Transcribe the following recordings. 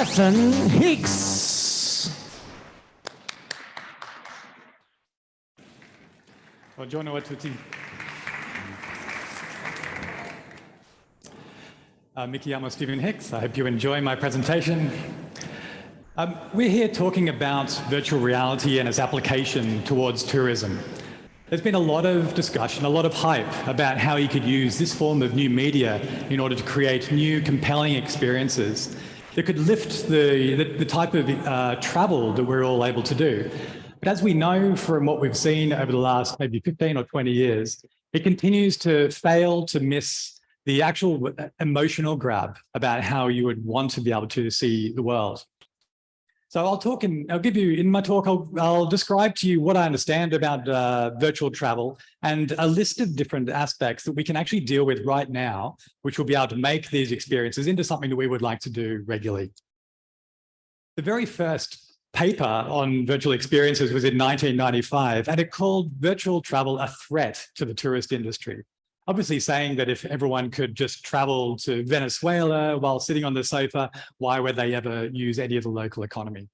Hicks. Buongiorno a tutti. Mi chiamo Stephen Hicks. I hope you enjoy my presentation. We're here talking about virtual reality and its application towards tourism. There's been a lot of discussion, a lot of hype about how you could use this form of new media in order to create new, compelling experiences that could lift the type of travel that we're all able to do. But as we know from what we've seen over the last maybe 15 or 20 years, it continues to fail to miss the actual emotional grab about how you would want to be able to see the world. So I'll give you, in my talk, I'll describe to you what I understand about virtual travel and a list of different aspects that we can actually deal with right now, which will be able to make these experiences into something that we would like to do regularly. The very first paper on virtual experiences was in 1995, and it called virtual travel a threat to the tourist industry. Obviously saying that if everyone could just travel to Venezuela while sitting on the sofa, why would they ever use any of the local economy?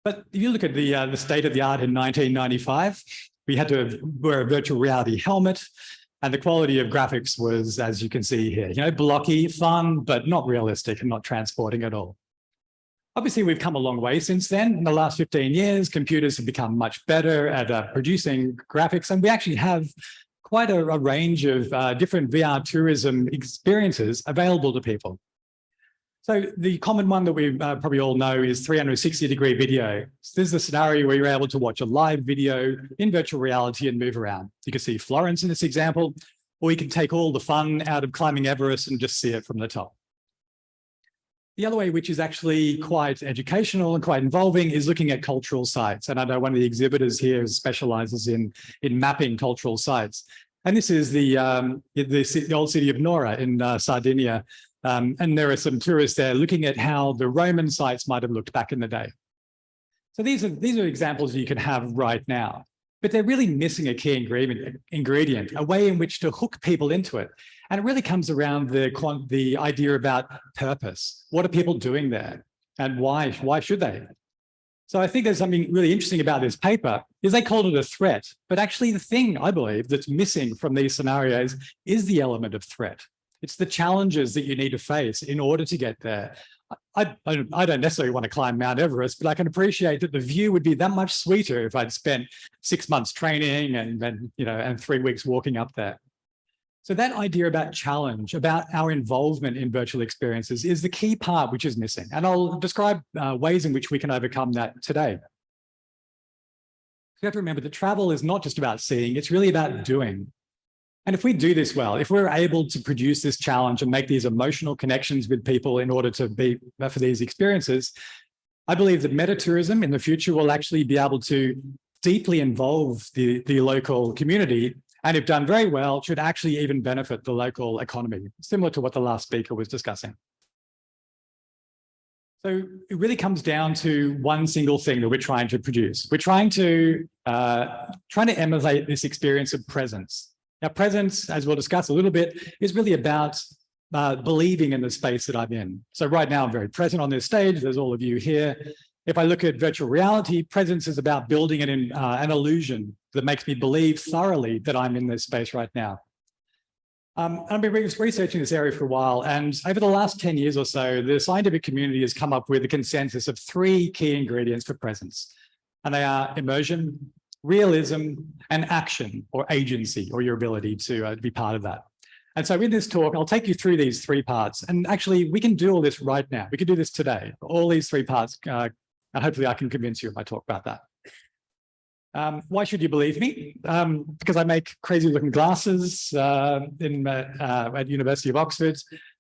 But if you look at the state of the art in 1995, we had to wear a virtual reality helmet, and the quality of graphics was, as you can see here, blocky, fun, but not realistic and not transporting at all. Obviously, we've come a long way since then. In the last 15 years, computers have become much better at producing graphics, and we actually have quite a range of different VR tourism experiences available to people. So the common one that we probably all know is 360-degree video. So this is a scenario where you're able to watch a live video in virtual reality and move around. You can see Florence in this example, or you can take all the fun out of climbing Everest and just see it from the top. The other way, which is actually quite educational and quite involving, is looking at cultural sites. And I know one of the exhibitors here specializes in mapping cultural sites. And this is the old city of Nora in Sardinia. And there are some tourists there looking at how the Roman sites might have looked back in the day. So these are examples you can have right now. But they're really missing a key ingredient, a way in which to hook people into it. And it really comes around the idea about purpose. What are people doing there? And why should they? So I think there's something really interesting about this paper is they called it a threat. But actually the thing, I believe, that's missing from these scenarios is the element of threat. It's the challenges that you need to face in order to get there. I don't necessarily want to climb Mount Everest, but I can appreciate that the view would be that much sweeter if I'd spent 6 months training and 3 weeks walking up there. So that idea about challenge, about our involvement in virtual experiences is the key part which is missing. And I'll describe ways in which we can overcome that today. You have to remember that travel is not just about seeing, it's really about doing. And if we do this well, if we're able to produce this challenge and make these emotional connections with people in order to be for these experiences, I believe that meta-tourism in the future will actually be able to deeply involve the local community, and if done very well, should actually even benefit the local economy, similar to what the last speaker was discussing. So it really comes down to one single thing that we're trying to produce. We're trying to emulate this experience of presence. Now, presence, as we'll discuss a little bit, is really about believing in the space that I'm in. So right now, I'm very present on this stage. There's all of you here. If I look at virtual reality, presence is about building an illusion that makes me believe thoroughly that I'm in this space right now. I've been researching this area for a while, and over the last 10 years or so, the scientific community has come up with a consensus of 3 key ingredients for presence. And they are immersion, realism, and action or agency, or your ability to be part of that. And so in this talk, I'll take you through these 3 parts. And actually, we can do all this right now. We can do this today, all these 3 parts. And hopefully I can convince you if I talk about that. Why should you believe me? Because I make crazy looking glasses at University of Oxford.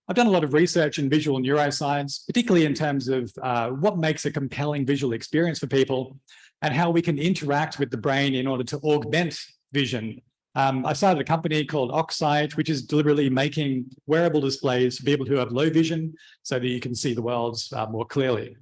I've done a lot of research in visual neuroscience, particularly in terms of what makes a compelling visual experience for people and how we can interact with the brain in order to augment vision. I started a company called Oxide, which is deliberately making wearable displays for people who have low vision so that you can see the world more clearly.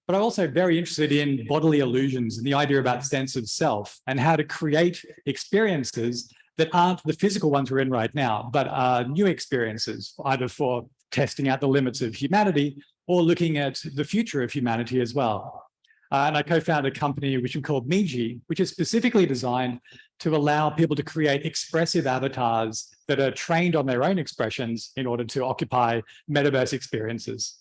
But I'm also very interested in bodily illusions and the idea about sense of self and how to create experiences that aren't the physical ones we're in right now, but are new experiences, either for testing out the limits of humanity or looking at the future of humanity as well. And I co-founded a company which we called Miji, which is specifically designed to allow people to create expressive avatars that are trained on their own expressions in order to occupy metaverse experiences.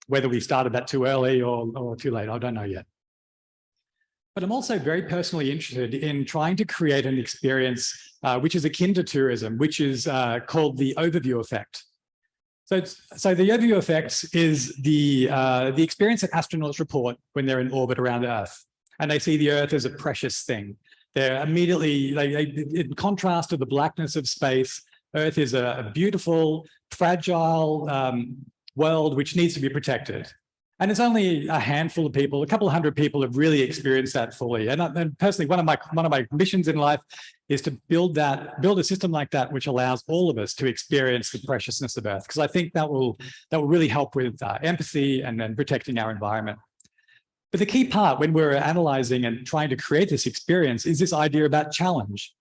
Whether we started that too early or too late, I don't know yet. But I'm also very personally interested in trying to create an experience which is akin to tourism, which is called the overview effect. So the overview effect is the experience that astronauts report when they're in orbit around Earth, and they see the Earth as a precious thing. They're immediately, in contrast to the blackness of space, Earth is a beautiful, fragile world which needs to be protected. And it's only a handful of people, a couple of hundred people have really experienced that fully. And personally, one of my missions in life is to build a system like that, which allows all of us to experience the preciousness of Earth, because I think that will really help with empathy and then protecting our environment. But the key part when we're analyzing and trying to create this experience is this idea about challenge.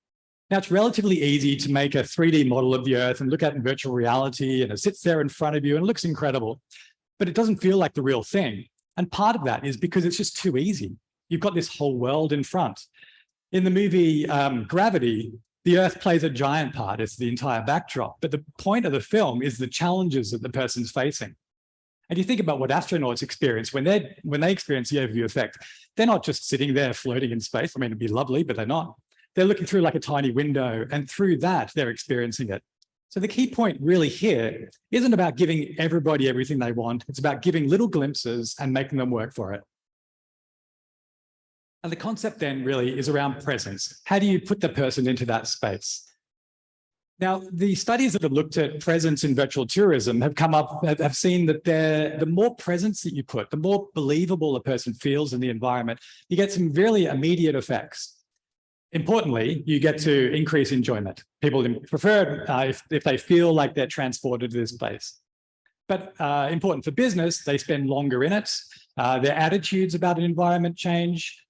Now, it's relatively easy to make a 3D model of the Earth and look at it in virtual reality, and it sits there in front of you and it looks incredible, but it doesn't feel like the real thing. And part of that is because it's just too easy. You've got this whole world in front. In the movie Gravity, the Earth plays a giant part. It's the entire backdrop. But the point of the film is the challenges that the person's facing. And you think about what astronauts experience when they experience the overview effect. They're not just sitting there floating in space. I mean, it'd be lovely, but they're not. They're looking through like a tiny window, and through that, they're experiencing it. So the key point really here isn't about giving everybody everything they want. It's about giving little glimpses and making them work for it. And the concept then really is around presence. How do you put the person into that space? Now, the studies that have looked at presence in virtual tourism have seen that the more presence that you put, the more believable a person feels in the environment, you get some really immediate effects. Importantly, you get to increase enjoyment. People prefer if they feel like they're transported to this place. But important for business, they spend longer in it. Their attitudes about an environment change.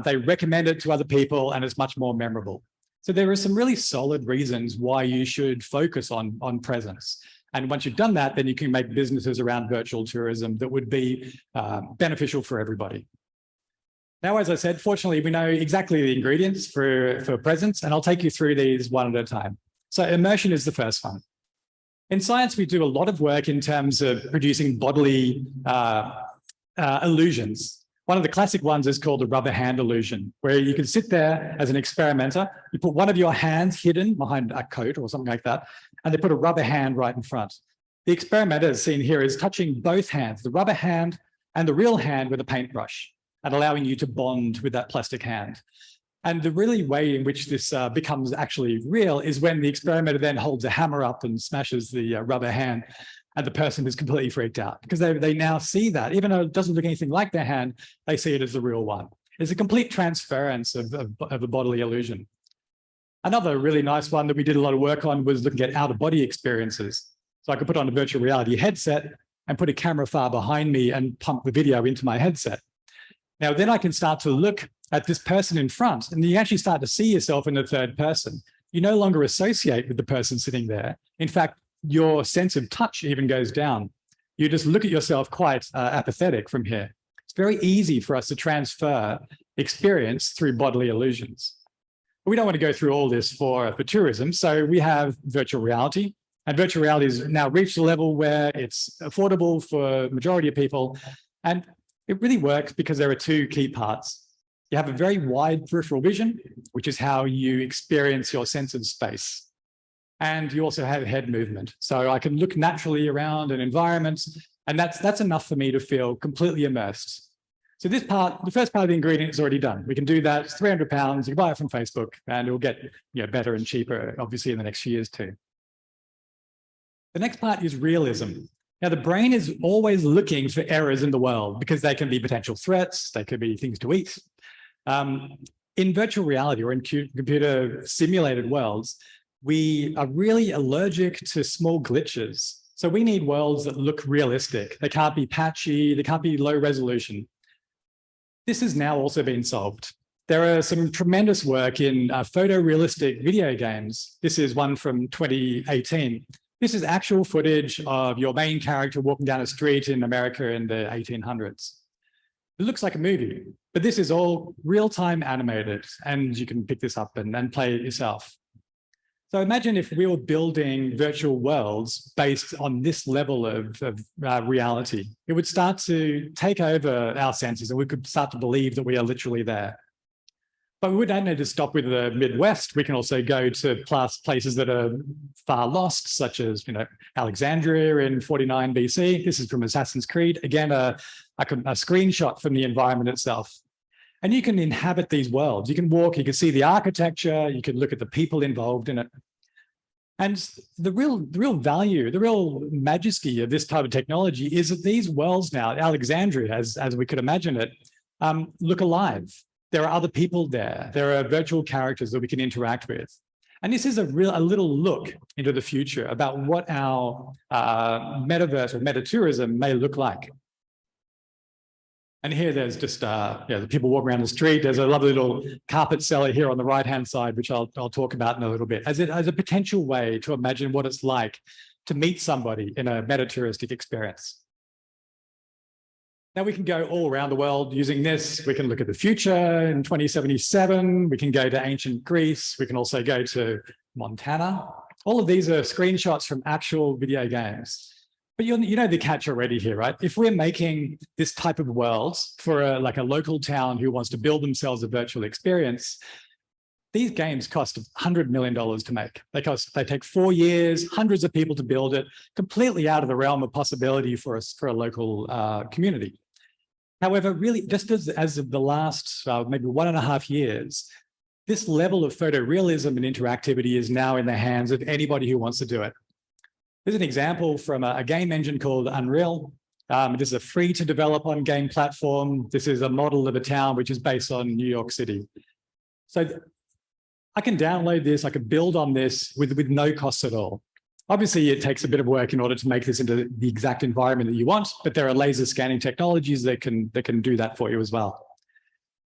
They recommend it to other people, and it's much more memorable. So there are some really solid reasons why you should focus on presence. And once you've done that, then you can make businesses around virtual tourism that would be beneficial for everybody. Now, as I said, fortunately, we know exactly the ingredients for presence, and I'll take you through these one at a time. So immersion is the first one. In science, we do a lot of work in terms of producing bodily illusions. One of the classic ones is called the rubber hand illusion, where you can sit there as an experimenter, you put one of your hands hidden behind a coat or something like that, and they put a rubber hand right in front. The experimenter, as seen here, is touching both hands, the rubber hand and the real hand with a paintbrush, and allowing you to bond with that plastic hand. And the really way in which this becomes actually real is when the experimenter then holds a hammer up and smashes the rubber hand, and the person is completely freaked out because they now see that, even though it doesn't look anything like their hand, they see it as the real one. It's a complete transference of a bodily illusion. Another really nice one that we did a lot of work on was looking at out-of-body experiences. So I could put on a virtual reality headset and put a camera far behind me and pump the video into my headset. Now, then I can start to look at this person in front, and you actually start to see yourself in the third person. You no longer associate with the person sitting there. In fact, your sense of touch even goes down. You just look at yourself quite apathetic from here. It's very easy for us to transfer experience through bodily illusions. But we don't want to go through all this for tourism. So we have virtual reality, and virtual reality has now reached a level where it's affordable for the majority of people. And it really works because there are two key parts. You have a very wide peripheral vision, which is how you experience your sense of space. And you also have head movement. So I can look naturally around an environment, and that's enough for me to feel completely immersed. So this part, the first part of the ingredient is already done. We can do that. It's £300. You can buy it from Facebook, and it will get better and cheaper, obviously, in the next few years too. The next part is realism. Now, the brain is always looking for errors in the world because they can be potential threats. They could be things to eat. In virtual reality or in computer simulated worlds, we are really allergic to small glitches. So we need worlds that look realistic. They can't be patchy. They can't be low resolution. This has now also been solved. There are some tremendous work in photorealistic video games. This is one from 2018. This is actual footage of your main character walking down a street in America in the 1800s. It looks like a movie, but this is all real-time animated, and you can pick this up and play it yourself. So imagine if we were building virtual worlds based on this level of reality. It would start to take over our senses, and we could start to believe that we are literally there. But we don't need to stop with the Midwest. We can also go to places that are far lost, such as Alexandria in 49 BC. This is from Assassin's Creed. Again, a screenshot from the environment itself. And you can inhabit these worlds. You can walk, you can see the architecture, you can look at the people involved in it. And the real value, the real majesty of this type of technology is that these worlds now, Alexandria, as we could imagine it, look alive. There are other people there. There are virtual characters that we can interact with. And this is a little look into the future about what our metaverse or metatourism may look like. And here there's just the people walking around the street. There's a lovely little carpet seller here on the right-hand side, which I'll talk about in a little bit, as a potential way to imagine what it's like to meet somebody in a metatouristic experience. Now we can go all around the world using this. We can look at the future in 2077. We can go to ancient Greece. We can also go to Montana. All of these are screenshots from actual video games. But you know the catch already here, right? If we're making this type of worlds for a local town who wants to build themselves a virtual experience, these games cost $100 million to make. They take 4 years, hundreds of people to build it, completely out of the realm of possibility for a local community. However, really, just as of the last maybe 1.5 years, this level of photorealism and interactivity is now in the hands of anybody who wants to do it. There's an example from a game engine called Unreal. It is a free to develop on game platform. This is a model of a town which is based on New York City. So I can download this, I can build on this with no costs at all. Obviously, it takes a bit of work in order to make this into the exact environment that you want, but there are laser scanning technologies that can do that for you as well.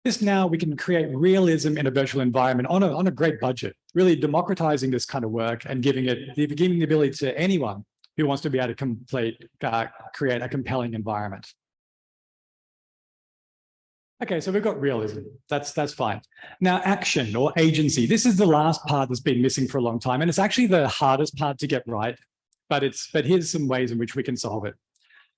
This now, we can create realism in a virtual environment on a great budget, really democratizing this kind of work and giving the ability to anyone who wants to be able to create a compelling environment. Okay, so we've got realism. That's fine. Now, action or agency. This is the last part that's been missing for a long time, and it's actually the hardest part to get right. But here's some ways in which we can solve it.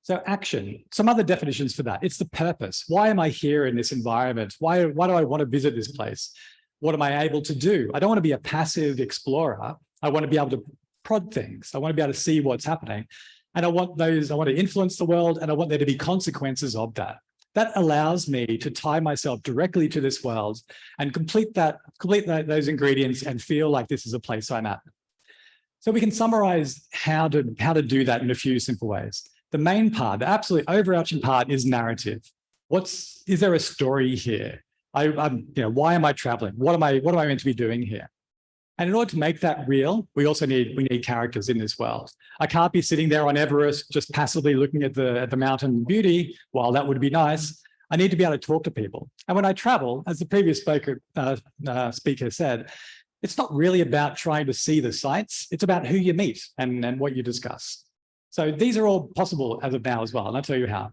So action, some other definitions for that. It's the purpose. Why am I here in this environment? Why do I want to visit this place? What am I able to do? I don't want to be a passive explorer. I want to be able to prod things. I want to be able to see what's happening. And I want to influence the world, and I want there to be consequences of that. That allows me to tie myself directly to this world and complete those ingredients and feel like this is a place I'm at. So we can summarize how to do that in a few simple ways. The main part, the absolute overarching part, is narrative. Is there a story here? Why am I traveling? What am I meant to be doing here? And in order to make that real, we need characters in this world. I can't be sitting there on Everest just passively looking at the mountain beauty. While that would be nice, I need to be able to talk to people. And when I travel, as the previous speaker said, it's not really about trying to see the sights. It's about who you meet and what you discuss. So these are all possible as of now as well, and I'll tell you how.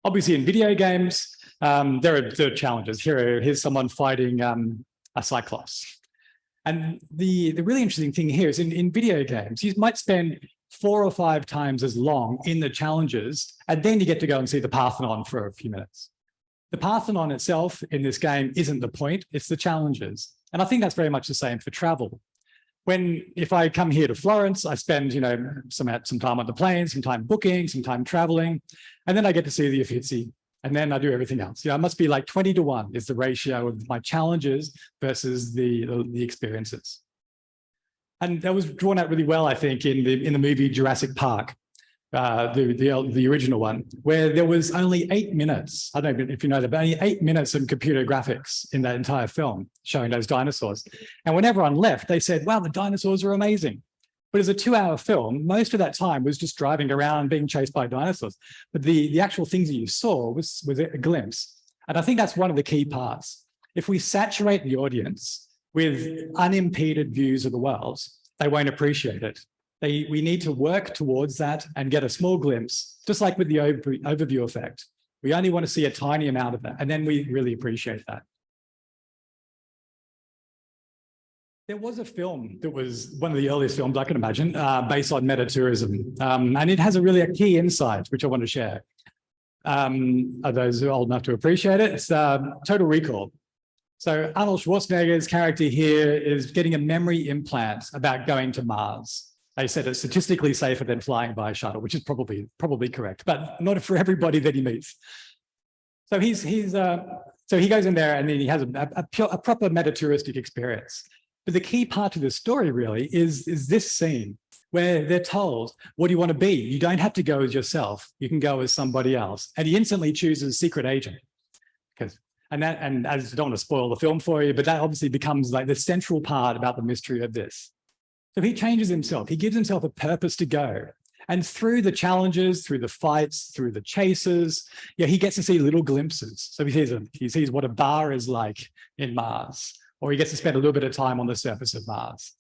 Obviously, in video games, there are challenges. Here's someone fighting a cyclops. And the really interesting thing here is in video games, you might spend 4 or 5 times as long in the challenges, and then you get to go and see the Parthenon for a few minutes. The Parthenon itself in this game isn't the point, it's the challenges. And I think that's very much the same for travel. If I come here to Florence, I spend some time on the plane, some time booking, some time traveling, and then I get to see the Uffizi, and then I do everything else. It must be like 20-to-1 is the ratio of my challenges versus the experiences. And that was drawn out really well, I think, in the movie Jurassic Park, the original one, where there was only 8 minutes. I don't know if you know that, but only 8 minutes of computer graphics in that entire film showing those dinosaurs. And when everyone left, they said, wow, the dinosaurs are amazing. But as a 2-hour film, most of that time was just driving around being chased by dinosaurs. But the actual things that you saw was a glimpse. And I think that's one of the key parts. If we saturate the audience with unimpeded views of the world, they won't appreciate it. We need to work towards that and get a small glimpse, just like with the overview effect. We only want to see a tiny amount of that, and then we really appreciate that. There was a film that was one of the earliest films I can imagine, based on meta-tourism, and it has a key insight, which I want to share. Are those old enough to appreciate it? It's Total Recall. So Arnold Schwarzenegger's character here is getting a memory implant about going to Mars. They said it's statistically safer than flying by a shuttle, which is probably correct, but not for everybody that he meets. So so he goes in there and then he has a proper meta-touristic experience. But the key part to the story really is this scene where they're told, what do you want to be? You don't have to go as yourself. You can go as somebody else. And he instantly chooses secret agent. And as I don't want to spoil the film for you, but that obviously becomes like the central part about the mystery of this. So he changes himself. He gives himself a purpose to go. And through the challenges, through the fights, through the chases, he gets to see little glimpses. So he sees what a bar is like in Mars, or he gets to spend a little bit of time on the surface of Mars.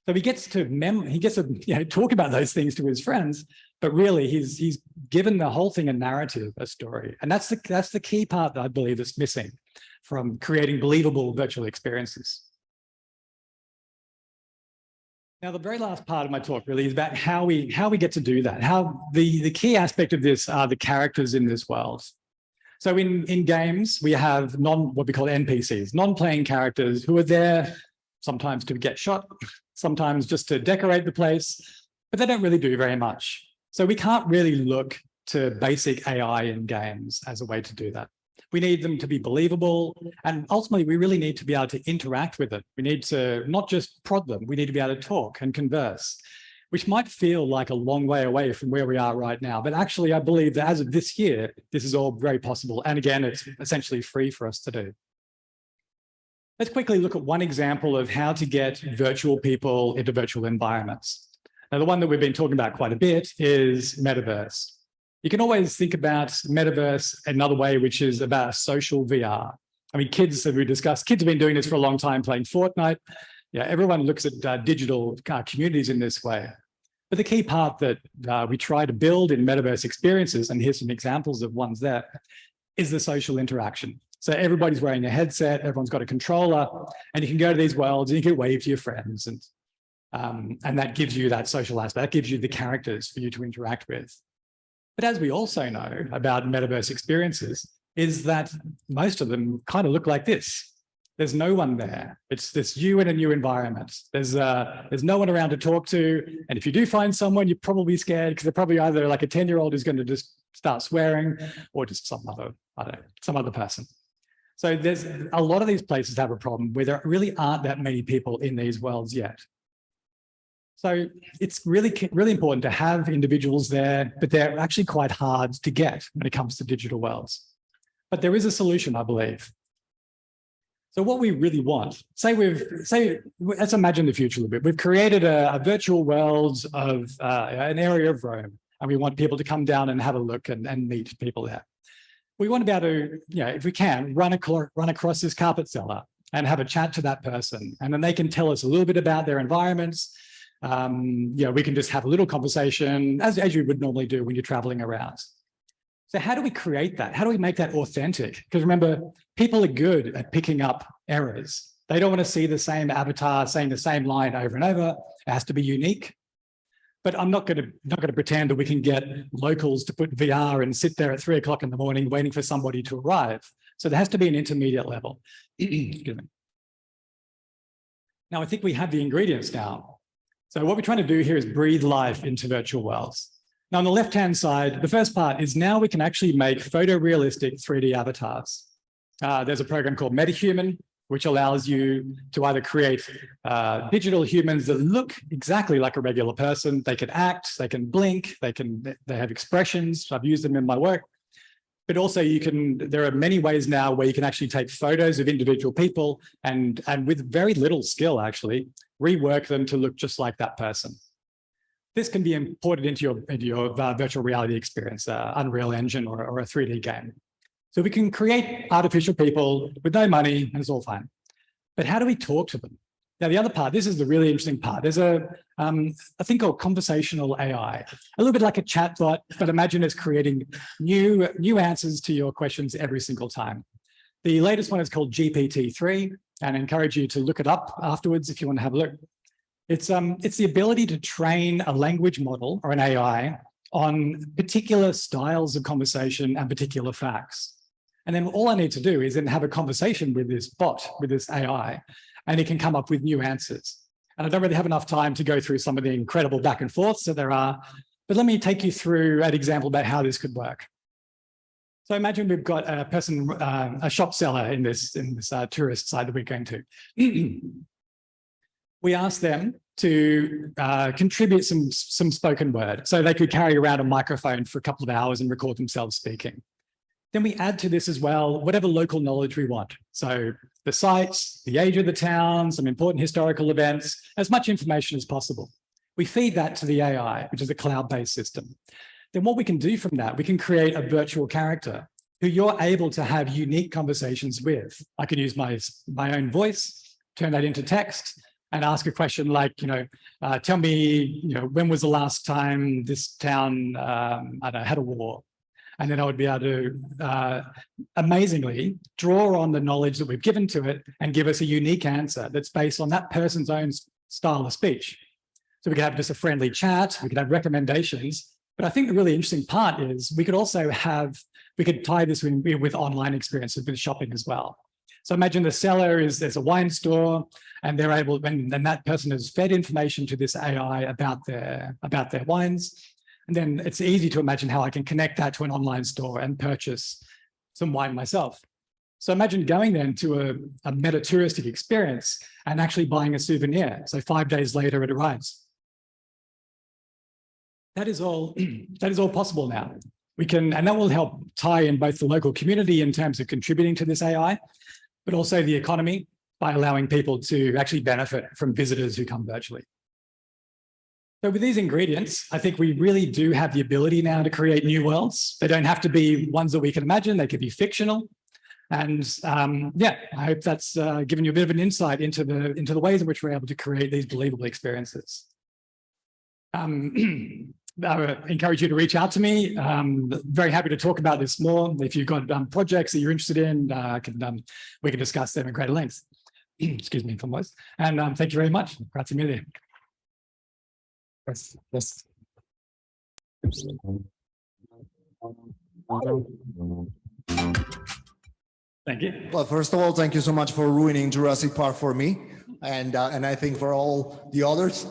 So he gets to talk about those things to his friends, but really he's given the whole thing a narrative, a story. And that's the key part that I believe is missing from creating believable virtual experiences. Now, the very last part of my talk really is about how we get to do that. How the key aspect of this are the characters in this world. So in games, we have what we call NPCs, non-playing characters who are there sometimes to get shot, sometimes just to decorate the place, but they don't really do very much. So we can't really look to basic AI in games as a way to do that. We need them to be believable, and ultimately we really need to be able to interact with it. We need to not just prod them, we need to be able to talk and converse, which might feel like a long way away from where we are right now. But actually, I believe that as of this year, this is all very possible. And again, it's essentially free for us to do. Let's quickly look at one example of how to get virtual people into virtual environments. Now, the one that we've been talking about quite a bit is metaverse. You can always think about metaverse another way, which is about social VR. I mean, kids, as we discussed, kids have been doing this for a long time, playing Fortnite. Everyone looks at digital communities in this way. But the key part that we try to build in metaverse experiences, and here's some examples of ones there, is the social interaction. So everybody's wearing a headset, everyone's got a controller, and you can go to these worlds and you can wave to your friends. And that gives you that social aspect, that gives you the characters for you to interact with. But as we also know about metaverse experiences, is that most of them kind of look like this. There's no one there. It's this you in a new environment. There's no one around to talk to. And if you do find someone, you're probably scared because they're probably either like a 10-year-old who's going to just start swearing, or just some other person. So there's a lot of these places have a problem where there really aren't that many people in these worlds yet. So it's really important to have individuals there, but they're actually quite hard to get when it comes to digital worlds. But there is a solution, I believe. So what we really want, let's imagine the future a little bit. We've created a virtual world of an area of Rome, and we want people to come down and have a look and meet people there. We want to be able to, if we can, run across this carpet seller and have a chat to that person. And then they can tell us a little bit about their environments. We can just have a little conversation as you would normally do when you're traveling around. So how do we create that? How do we make that authentic? Because remember, people are good at picking up errors. They don't want to see the same avatar saying the same line over and over. It has to be unique. But I'm not going to pretend that we can get locals to put VR and sit there at 3 o'clock in the morning waiting for somebody to arrive. So there has to be an intermediate level. Excuse me. Now, I think we have the ingredients now. So what we're trying to do here is breathe life into virtual worlds. Now, on the left-hand side, the first part is now we can actually make photorealistic 3D avatars. There's a program called MetaHuman, which allows you to either create digital humans that look exactly like a regular person. They can act, they can blink, they have expressions. I've used them in my work. But also there are many ways now where you can actually take photos of individual people and with very little skill, actually, rework them to look just like that person. This can be imported into your virtual reality experience, Unreal Engine or a 3D game. So we can create artificial people with no money, and it's all fine. But how do we talk to them? Now, the other part, this is the really interesting part. There's a thing called conversational AI, a little bit like a chatbot, but imagine it's creating new answers to your questions every single time. The latest one is called GPT-3, and I encourage you to look it up afterwards if you want to have a look. It's the ability to train a language model or an AI on particular styles of conversation and particular facts. And then all I need to do is then have a conversation with this bot, with this AI, and it can come up with new answers. And I don't really have enough time to go through some of the incredible back and forths that there are, but let me take you through an example about how this could work. So imagine we've got a person, a shop seller in this tourist site that we're going to. We asked them to contribute some spoken word. So they could carry around a microphone for a couple of hours and record themselves speaking. Then we add to this as well, whatever local knowledge we want. So the sites, the age of the town, some important historical events, as much information as possible. We feed that to the AI, which is a cloud-based system. Then what we can do from that, we can create a virtual character who you're able to have unique conversations with. I can use my own voice, turn that into text, and ask a question like, tell me, when was the last time this town, had a war? And then I would be able to, amazingly, draw on the knowledge that we've given to it and give us a unique answer that's based on that person's own style of speech. So we could have just a friendly chat, we could have recommendations, but I think the really interesting part is we could also we could tie this with online experiences, with shopping as well. So imagine the seller there's a wine store, and they're able, and that person has fed information to this AI about their wines. And then it's easy to imagine how I can connect that to an online store and purchase some wine myself. So imagine going then to a meta touristic experience and actually buying a souvenir. So 5 days later, it arrives. That is all possible now. And that will help tie in both the local community in terms of contributing to this AI, but also the economy by allowing people to actually benefit from visitors who come virtually. So with these ingredients, I think we really do have the ability now to create new worlds. They don't have to be ones that we can imagine. They could be fictional. And I hope that's given you a bit of an insight into the ways in which we're able to create these believable experiences. I encourage you to reach out to me. Very happy to talk about this more. If you've got projects that you're interested in, we can discuss them in greater length. Excuse me for voice. And thank you very much. Grazie mille. Yes. Thank you. Well, first of all, thank you so much for ruining Jurassic Park for me, and I think for all the others.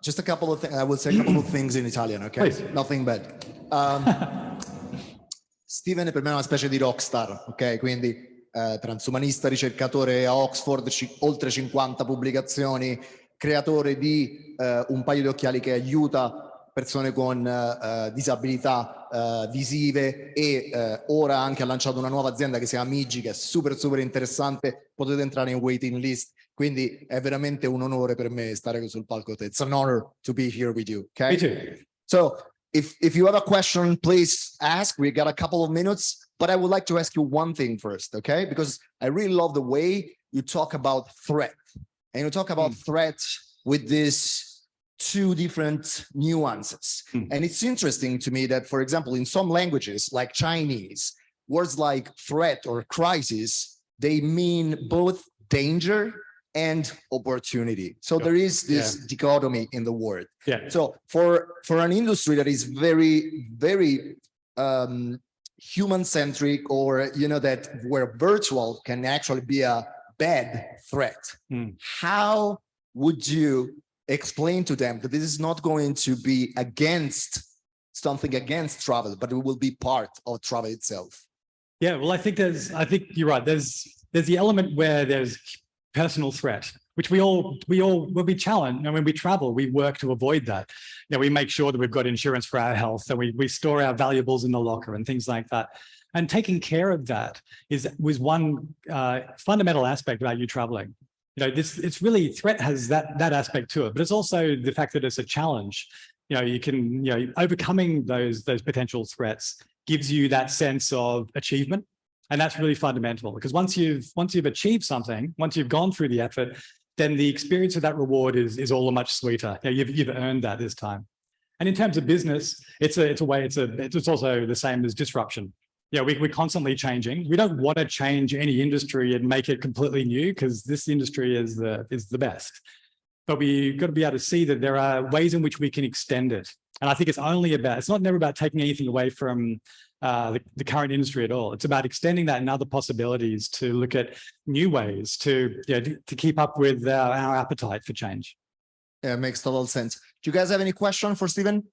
Just a couple of things. I will say a couple of things in Italian, okay? Please. Nothing bad. Steven è per me una specie di rockstar, ok? Quindi transumanista, ricercatore a Oxford, oltre 50 pubblicazioni, creatore di un paio di occhiali che aiuta persone con disabilità visive e ora anche ha lanciato una nuova azienda che si chiama Migi, che è super interessante. Potete entrare in waiting list, quindi è veramente un onore per me stare sul palco. It's an honor to be here with you. Okay. Me too. So if you have a question, please ask. We got a couple of minutes, but I would like to ask you one thing first, okay? Because I really love the way you talk about threat, and you talk about threat with these two different nuances. And it's interesting to me that, for example, in some languages like Chinese, words like threat or crisis, they mean both danger and opportunity. So there is this dichotomy in the word. Yeah. So for an industry that is very human-centric, or that where virtual can actually be a bad threat, how would you explain to them that this is not going to be something against travel, but it will be part of travel itself? Yeah, well, I think you're right. There's the element where there's personal threat, which we all will be challenged. And when we travel, we work to avoid that. We make sure that we've got insurance for our health, and we store our valuables in the locker and things like that. And taking care of that was one fundamental aspect about you traveling. It's really, threat has that aspect to it, but it's also the fact that it's a challenge. You can, overcoming those potential threats gives you that sense of achievement. And that's really fundamental, because once you've achieved something, once you've gone through the effort, then the experience of that reward is all the much sweeter. You know, you've earned that this time. And in terms of business, it's also the same as disruption. Yeah, we're constantly changing. We don't want to change any industry and make it completely new, because this industry is the best. But we've got to be able to see that there are ways in which we can extend it. And I think it's not never about taking anything away from the current industry at all. It's about extending that and other possibilities to look at new ways to keep up with our appetite for change. Yeah, it makes total sense. Do you guys have any question for Stephen?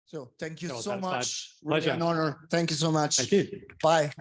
So thank you so much. Really an honor. Thank you so much. Thank you. Bye.